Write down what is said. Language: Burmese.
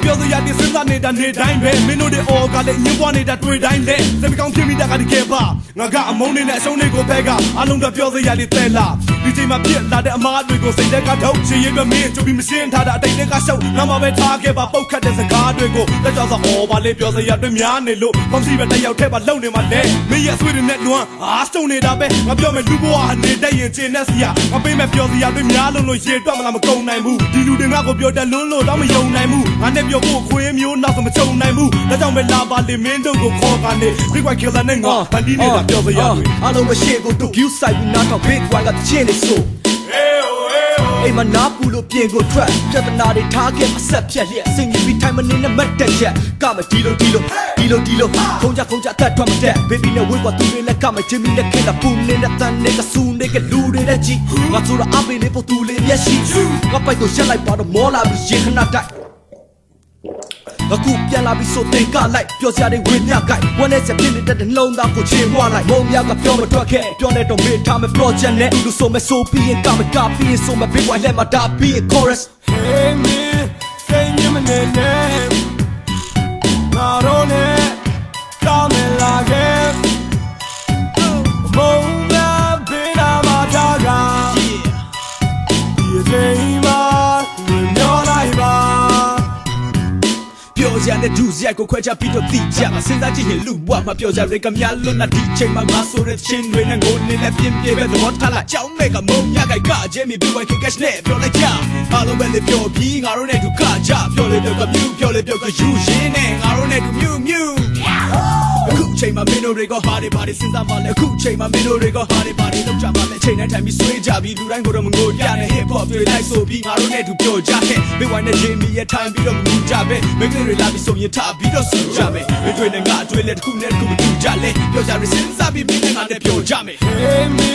ပြောစရာဒီစဉ်းစားနေတာနေတိုင်းပဲမင်းတို့တွေအော်ကလည်းညှင်းပွားနေတာတွေ့တိုင်းလဲစပီကောင်းဖြစ်မိတာကတကယ်ပါငါကအမုန်းနေနဲ့အရှုံးတွေကိုဖဲကအလုံးတော့ပြောစရာလေးသဲလာဒီချိန်မှာပြစ်လာတဲ့အမားတွေကိုစိတ်ထဲကထုတ်ချင်ရင်ပဲမင်းကြိုပြီးမရှင်းထားတာအတိတ်တွေကရှုပ်နောက်မှပဲထားခဲ့ပါပုတ်ခတ်တဲ့စကားတွေကိုတက်ကြောင်ဆိုအော်ပါလေပြောစရာတွေများနေလို့ပေါင်းစီပဲတက်ရောက်ထဲပါလုံနေမှာလဲမင်းရဲ့ဆွေတွေနဲ့လွမ်းအားရှုံနေတာပဲငါပြောမယ်လူဘဝနေတဲ့ရင်ကျင်းတဲ့စရာငါပေးမယ်ပြောစရာတွေများလုံးလို့ရေတွက်မလားမကုန်နိုင်ဘူးဒီလူတွေငါကိုပြောတတ်လွန်းလို့တော့မယုံနိုင်ဘူးငါနဲ့ပြောဖို့ခွေးမျိုးနောက်ဆိုမချုံနိုင်ဘူးဒါကြောင့်ပဲလာပါလေမင်းတို့ကိုခေါ်ကနေ Big White Killer နဲ့ငါဗန်ဒီနေတာပြောစရာတွေအားလုံးပဲရှေ့ကိုတို့ view site ဘူးနောက်တော့ Big White ကချင်းနေဆိုအိမ်မနာပူလို့ပြင်ကိုထွက်ပြဿနာတွေထားခဲ့အဆက်ဖြတ်လျက်စင်ကြီးပြီးထိုင်မနေနဲ့မတ်တက်ချက်ကမဒီလိုခုံကြအသက်ထွက်မတက် baby နဲ့ဝေးကွာသူတွေလည်းကမချင်းမီနဲ့ခက်တာပူနေတဲ့တန်နေကဆူနေကလူတွေနဲ့ကြည့်ငါဆိုတာအပေးလေးပို့သူလေးမျက်ရှိငါပိုက်ကိုရက်လိုက်ပါတော့မောလာပြီးရင်ခဏတိုက်အခုပြန်လာပြီးဆိုတင်ကလိုက်ပြောစရာတွေဝေမျှကြိုက်ဝမ်းနဲ့ချက်ဖြစ်နေတဲ့နှလုံးသားကိုချေမွားလိုက်မုံမြကပြောမထွက်ခဲ့ပြောနေတော့မေ့ထားမယ် project နဲ့လူဆိုမဲ့ဆိုပြီးရင်ကမကပြီးရင်ဆိုမဲ့ Big White လက်မှာဒါပြီးရင် chorus Hey man say you my name ငါတို့နဲ့တောင်းနေလာခဲ့မုံမြဘေးနာမှာထားကဒီချိန်မှာပြောလိုက်ပါပြောစရာနဲ့ဒုစရိုက်ကိုခွဲခြားပြီးတော့သိကြမှာစဉ်းစားကြည့်ရင်လူဘဝမှာပြောစရာတွေကများလွတ်နာဒီချိန်မှာငါဆိုတဲ့ချင်းတွေနဲ့ငိုနေနဲ့ပြင်းပြပဲသဘောထားလိုက်ကြောင်းမဲ့ကမုံမြကဂျဲမီ Big White cash နဲ့ပြောလိုက်ကြအားလုံးပဲလေပြောပြီးငါတို့နဲ့တူကကြပြောလေပြောကမြူပြောလေပြောကယူရင်းနဲ့ငါတို့နဲ့တူမြူအခုချိန်မှာမင်းတို့တွေကဟာတွေပါတွေစဉ်းစားမှလည်းအခုချိန်မှာမင်းတို့တွေကဟာတွေပါတွေလောက်ကြမှလည်းချိန်နဲ့ထိုင်ပြီးဆွေးကြပြီးလူတိုင်းကိုတော့မငိုကြနဲ့ hip hop တွေလိုက်ဆိုပြီးငါတို့နဲ့တူပြောကြခဲ့ Big White နဲ့ Jimmy ရဲ့ time ပြီးတော့မငူကြပဲမိန်းကလေးတွေလာပြီးဆိုရင်ထားပြီးတော့ဆူကြမယ်မင်းတွေနဲ့ငါအတွေ့လက်တစ်ခုနဲ့တစ်ခုမတူကြလဲပြောကြရစဉ်းစားပြီးမင်းနဲ့ငါနဲ့ပြောကြမယ် Hey